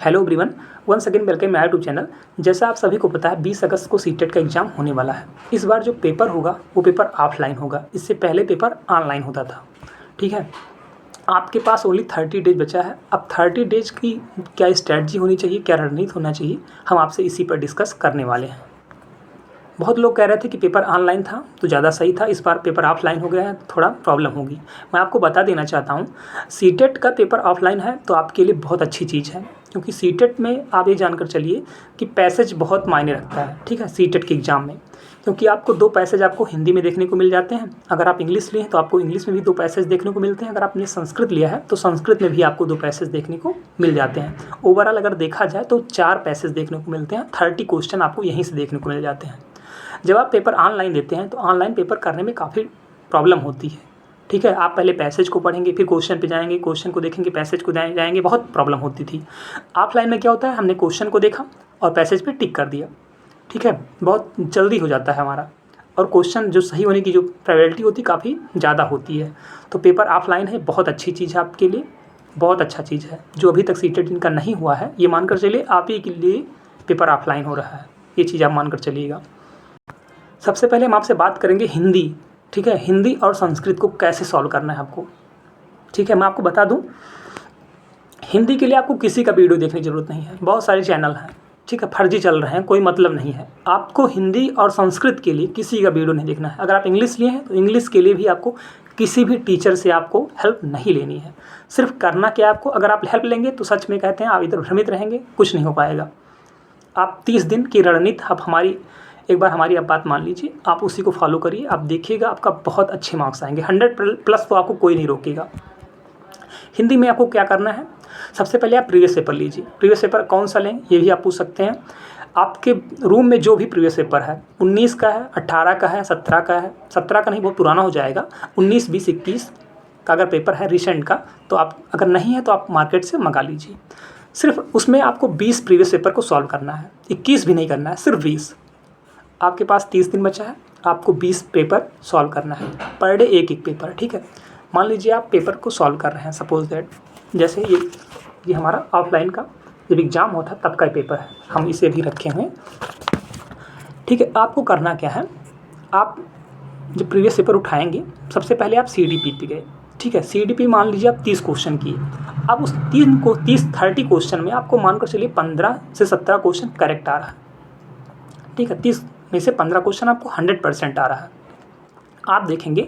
Hello everyone, once again welcome my YouTube channel. जैसा आप सभी को पता है 20 अगस्त को सीटेट का एग्ज़ाम होने वाला है। इस बार जो पेपर होगा वो पेपर ऑफलाइन होगा। इससे पहले पेपर ऑनलाइन होता था। ठीक है, आपके पास ओनली 30 डेज बचा है। अब 30 डेज की क्या स्ट्रैटेजी होनी चाहिए, क्या रणनीति होना चाहिए, हम आपसे इसी पर डिस्कस करने वाले हैं। बहुत लोग कह रहे थे कि पेपर ऑनलाइन था तो ज़्यादा सही था, इस बार पेपर ऑफलाइन हो गया है, थोड़ा प्रॉब्लम होगी। मैं आपको बता देना चाहता हूँ, सीटेट का पेपर ऑफलाइन है तो आपके लिए बहुत अच्छी चीज़ है, क्योंकि सीटेट में आप ये जानकर चलिए कि पैसेज बहुत मायने रखता है। ठीक है, सीटेट के एग्ज़ाम में, क्योंकि आपको 2 पैसेज आपको हिंदी में देखने को मिल जाते हैं। अगर आप इंग्लिश लिए हैं तो आपको इंग्लिश में भी 2 पैसेज देखने को मिलते हैं। अगर आपने संस्कृत लिया है तो संस्कृत में भी आपको 2 पैसेज देखने को मिल जाते हैं। ओवरऑल अगर देखा जाए तो 4 पैसेज देखने को मिलते हैं। 30 क्वेश्चन आपको यहीं से देखने को मिल जाते हैं। जब आप पेपर ऑनलाइन देते हैं तो ऑनलाइन पेपर करने में काफ़ी प्रॉब्लम होती है। ठीक है, आप पहले पैसेज को पढ़ेंगे, फिर क्वेश्चन पे जाएंगे, क्वेश्चन को देखेंगे, पैसेज को जाएंगे, बहुत प्रॉब्लम होती थी। ऑफलाइन में क्या होता है, हमने क्वेश्चन को देखा और पैसेज पे टिक कर दिया। ठीक है, बहुत जल्दी हो जाता है हमारा, और क्वेश्चन जो सही होने की जो प्रोबेबिलिटी होती है काफ़ी ज़्यादा होती है। तो पेपर ऑफलाइन है, बहुत अच्छी चीज़ है आपके लिए, बहुत अच्छा चीज़ है। जो अभी तक सीटेट इनका नहीं हुआ है, ये मानकर चलिए आप ही के लिए पेपर ऑफलाइन हो रहा है, ये चीज़ आप मानकर चलिएगा। सबसे पहले हम आपसे बात करेंगे हिंदी। ठीक है, हिंदी और संस्कृत को कैसे सॉल्व करना है आपको। ठीक है, मैं आपको बता दूं, हिंदी के लिए आपको किसी का वीडियो देखने की ज़रूरत नहीं है, बहुत सारे चैनल हैं। ठीक है, फर्जी चल रहे हैं, कोई मतलब नहीं है। आपको हिंदी और संस्कृत के लिए किसी का वीडियो नहीं देखना है। अगर आप इंग्लिश लिए हैं तो इंग्लिश के लिए भी आपको किसी भी टीचर से आपको हेल्प नहीं लेनी है। सिर्फ करना क्या आपको, अगर आप हेल्प लेंगे तो सच में कहते हैं आप इधर भ्रमित रहेंगे, कुछ नहीं हो पाएगा। आप 30 दिन की रणनीति आप एक बार हमारी आप बात मान लीजिए, आप उसी को फॉलो करिए, आप देखिएगा आपका बहुत अच्छे मार्क्स आएंगे। 100+ तो आपको कोई नहीं रोकेगा। हिंदी में आपको क्या करना है, सबसे पहले आप प्रीवियस पेपर लीजिए। प्रीवियस पेपर कौन सा लें ये भी आप पूछ सकते हैं। आपके रूम में जो भी प्रीवियस पेपर है, 19 का है, 18 का है, 17 का है, 17 का नहीं बहुत पुराना हो जाएगा, 19, 20, 21 का अगर पेपर है रिसेंट का, तो आप अगर नहीं है तो आप मार्केट से मंगा लीजिए। सिर्फ उसमें आपको 20 प्रीवियस पेपर को सॉल्व करना है, 21 भी नहीं करना है, सिर्फ 20। आपके पास 30 दिन बचा है, आपको 20 पेपर सॉल्व करना है, पर डे एक पेपर। ठीक है, मान लीजिए आप पेपर को सॉल्व कर रहे हैं, सपोज दैट जैसे ये हमारा ऑफलाइन का जब एग्ज़ाम होता है तब का पेपर है, हम इसे भी रखे हुए हैं। ठीक है, आपको करना क्या है, आप जब प्रीवियस पेपर उठाएंगे सबसे पहले आप CDP पे गए। ठीक है, CDP मान लीजिए आप 30 क्वेश्चन किए। अब उस 30 क्वेश्चन में आपको मानकर चलिए 15 से 17 क्वेश्चन करेक्ट आ रहा है। ठीक है, 30 में से 15 क्वेश्चन आपको 100% आ रहा है। आप देखेंगे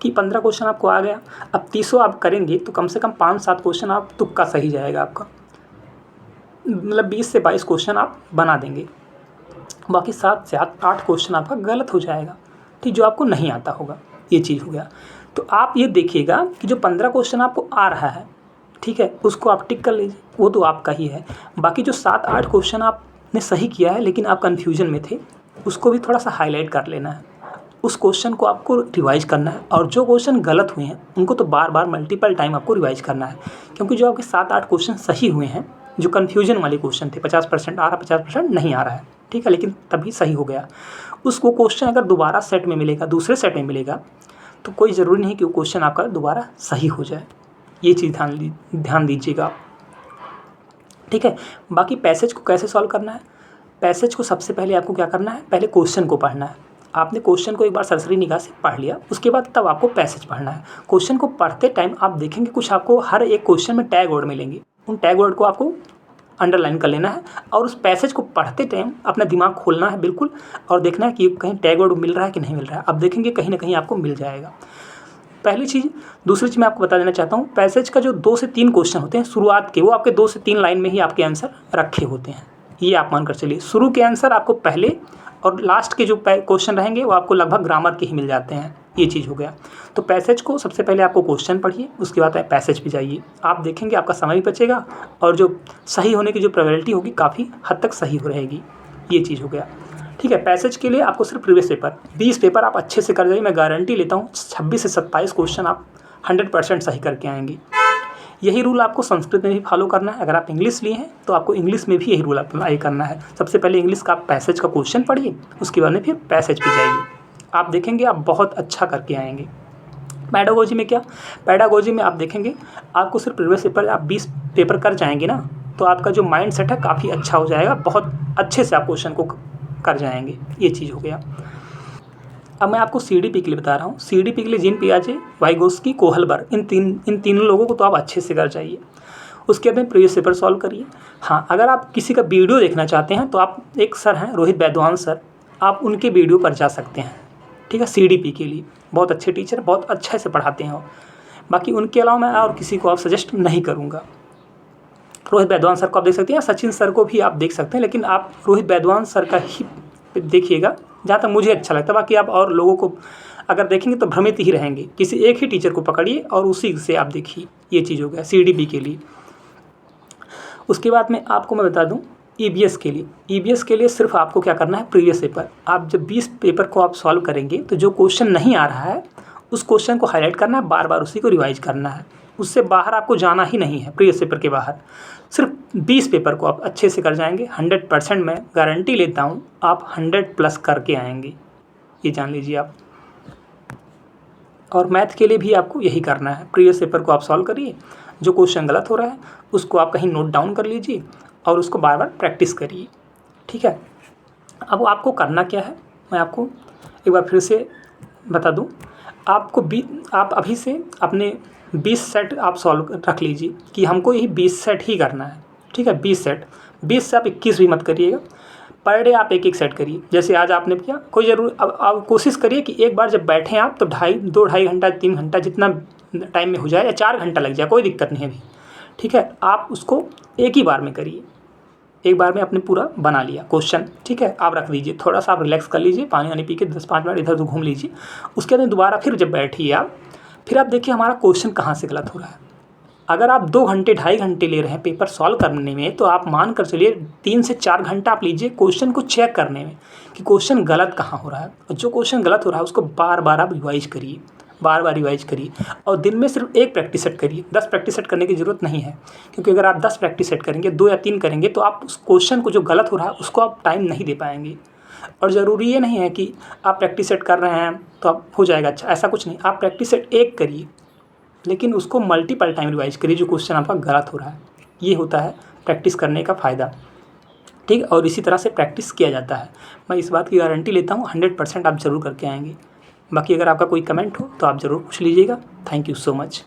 कि 15 क्वेश्चन आपको आ गया, अब 30 आप करेंगे तो कम से कम 5-7 क्वेश्चन आप तुक्का सही जाएगा आपका, मतलब 20 से 22 क्वेश्चन आप बना देंगे। बाकी 7 से 8 क्वेश्चन आपका गलत हो जाएगा, ठीक, जो आपको नहीं आता होगा, ये चीज़ हो गया। तो आप ये देखिएगा कि जो 15 क्वेश्चन आपको आ रहा है, ठीक है, उसको आप टिक कर लीजिए, वो तो आपका ही है। बाकी जो 7-8 क्वेश्चन आपने सही किया है लेकिन आप कन्फ्यूजन में थे, उसको भी थोड़ा सा हाईलाइट कर लेना है, उस क्वेश्चन को आपको रिवाइज करना है। और जो क्वेश्चन गलत हुए हैं उनको तो बार बार मल्टीपल टाइम आपको रिवाइज करना है, क्योंकि जो आपके 7-8 क्वेश्चन सही हुए हैं, जो कन्फ्यूजन वाले क्वेश्चन थे, 50% आ रहा, 50% नहीं आ रहा है, ठीक है, लेकिन तभी सही हो गया, उसको क्वेश्चन अगर दोबारा सेट में मिलेगा, दूसरे सेट में मिलेगा, तो कोई ज़रूरी नहीं कि वो क्वेश्चन आपका दोबारा सही हो जाए। ये चीज़ ध्यान दीजिएगा, ठीक है। बाकी पैसेज को कैसे सॉल्व करना है, पैसेज को सबसे पहले आपको क्या करना है, पहले क्वेश्चन को पढ़ना है। आपने क्वेश्चन को एक बार सरसरी निगाह से पढ़ लिया, उसके बाद तब आपको पैसेज पढ़ना है। क्वेश्चन को पढ़ते टाइम आप देखेंगे कुछ आपको हर एक क्वेश्चन में टैग वर्ड मिलेंगे, उन टैग वर्ड को आपको अंडरलाइन कर लेना है, और उस पैसेज को पढ़ते टाइम अपना दिमाग खोलना है बिल्कुल, और देखना है कि कहीं टैग वर्ड मिल रहा है कि नहीं मिल रहा है। अब देखेंगे कहीं ना कहीं आपको मिल जाएगा, पहली चीज़। दूसरी चीज़ मैं आपको बता देना चाहता हूँ, पैसेज का जो 2 से 3 क्वेश्चन होते हैं शुरुआत के, वो आपके 2 से 3 लाइन में ही आपके आंसर रखे होते हैं। ये आप मानकर चलिए, शुरू के आंसर आपको पहले, और लास्ट के जो क्वेश्चन रहेंगे वो आपको लगभग ग्रामर के ही मिल जाते हैं। ये चीज़ हो गया। तो पैसेज को सबसे पहले आपको क्वेश्चन पढ़िए, उसके बाद आप पैसेज पे जाइए, आप देखेंगे आपका समय भी बचेगा, और जो सही होने की जो प्रोबेबिलिटी होगी काफ़ी हद तक सही हो रहेगी। ये चीज़ हो गया, ठीक है। पैसेज के लिए आपको सिर्फ प्रीवियस पेपर 20 पेपर आप अच्छे से कर जाइए, मैं गारंटी लेता हूँ 26 से 27 क्वेश्चन आप 100% सही करके आएंगे। यही रूल आपको संस्कृत में भी फॉलो करना है। अगर आप इंग्लिश लिए हैं तो आपको इंग्लिश में भी यही रूल अप्लाई करना है। सबसे पहले इंग्लिश का आप पैसेज का क्वेश्चन पढ़िए, उसके बाद में फिर पैसेज पे जाइए, आप देखेंगे आप बहुत अच्छा करके आएंगे। पैडागोजी में क्या, पैडागोजी में आप देखेंगे आपको सिर्फ प्रीवियस पेपर आप 20 पेपर कर जाएंगे ना, तो आपका जो माइंड सेट है काफ़ी अच्छा हो जाएगा, बहुत अच्छे से आप क्वेश्चन को कर जाएंगे। ये चीज़ हो गया। अब मैं आपको CDP के लिए बता रहा हूँ। CDP के लिए जीन पियाजे, वाइगोस्की, कोहलबर्ग, इन तीनों लोगों को तो आप अच्छे से कर जाइए। उसके बाद में प्रीवियस पेपर सॉल्व करिए। हाँ, अगर आप किसी का वीडियो देखना चाहते हैं तो आप, एक सर हैं रोहित वैद्वान सर, आप उनके वीडियो पर जा सकते हैं। ठीक है, CDP के लिए बहुत अच्छे टीचर, बहुत अच्छे से पढ़ाते हैं वो। बाकी उनके अलावा मैं और किसी को आप सजेस्ट नहीं करूँगा। रोहित वैद्वान सर को आप देख सकते हैं, सचिन सर को भी आप देख सकते हैं, लेकिन आप रोहित वैद्वान सर का ही देखिएगा, जहाँ तक मुझे अच्छा लगता है। बाकी आप और लोगों को अगर देखेंगे तो भ्रमित ही रहेंगे। किसी एक ही टीचर को पकड़िए और उसी से आप देखिए। ये चीज़ हो गया CDP के लिए। उसके बाद में आपको मैं बता दूं, EVS के लिए सिर्फ आपको क्या करना है, प्रीवियस पेपर, आप जब 20 पेपर को आप सॉल्व करेंगे तो जो क्वेश्चन नहीं आ रहा है उस क्वेश्चन को हाईलाइट करना है, बार बार उसी को रिवाइज करना है। उससे बाहर आपको जाना ही नहीं है, प्रीवियस पेपर के बाहर। सिर्फ 20 पेपर को आप अच्छे से कर जाएंगे, 100% मैं गारंटी लेता हूँ आप 100+ करके आएंगे, ये जान लीजिए आप। और मैथ के लिए भी आपको यही करना है, प्रीवियस पेपर को आप सॉल्व करिए, जो क्वेश्चन गलत हो रहा है उसको आप कहीं नोट डाउन कर लीजिए और उसको बार बार प्रैक्टिस करिए। ठीक है, अब आपको करना क्या है, मैं आपको एक बार फिर से बता दूं। आप अभी से अपने 20 सेट आप सॉल्व रख लीजिए कि हमको यही 20 सेट ही करना है। ठीक है, 20 सेट, 20 से आप 21 भी मत करिएगा। पर डे आप एक सेट करिए। जैसे आज आपने किया, कोई ज़रूर, अब आप कोशिश करिए कि एक बार जब बैठें आप तो 2-2.5 घंटा 3 घंटा जितना टाइम में हो जाए, या 4 घंटा लग जाए, कोई दिक्कत नहीं है अभी। ठीक है, आप उसको एक ही बार में करिए। एक बार में आपने पूरा बना लिया क्वेश्चन, ठीक है, आप रख दीजिए, थोड़ा सा आप रिलैक्स कर लीजिए, पानी वानी पी के 10-5 मिनट इधर उधर घूम लीजिए। उसके बाद दोबारा फिर जब बैठिए आप, फिर आप देखिए हमारा क्वेश्चन कहाँ से गलत हो रहा है। अगर आप 2 घंटे 2.5 घंटे ले रहे हैं पेपर सॉल्व करने में, तो आप मान कर चलिए 3 से 4 घंटा आप लीजिए क्वेश्चन को चेक करने में कि क्वेश्चन गलत कहाँ हो रहा है। और जो क्वेश्चन गलत हो रहा है उसको बार बार आप रिवाइज करिए, बार बार रिवाइज करिए। और दिन में सिर्फ 1 प्रैक्टिस सेट करिए, 10 प्रैक्टिस सेट करने की ज़रूरत नहीं है, क्योंकि अगर आप 10 प्रैक्टिस सेट करेंगे, 2 या 3 करेंगे, तो आप उस क्वेश्चन को जो गलत हो रहा है उसको आप टाइम नहीं दे पाएंगे। और ज़रूरी ये नहीं है कि आप प्रैक्टिस सेट कर रहे हैं तो आप हो जाएगा अच्छा, ऐसा कुछ नहीं। आप प्रैक्टिस सेट 1 करिए, लेकिन उसको मल्टीपल टाइम रिवाइज करिए जो क्वेश्चन आपका गलत हो रहा है। ये होता है प्रैक्टिस करने का फ़ायदा। ठीक है, और इसी तरह से प्रैक्टिस किया जाता है। मैं इस बात की गारंटी लेता हूँ, 100% आप ज़रूर करके आएंगे। बाकी अगर आपका कोई कमेंट हो तो आप ज़रूर पूछ लीजिएगा। Thank you so much.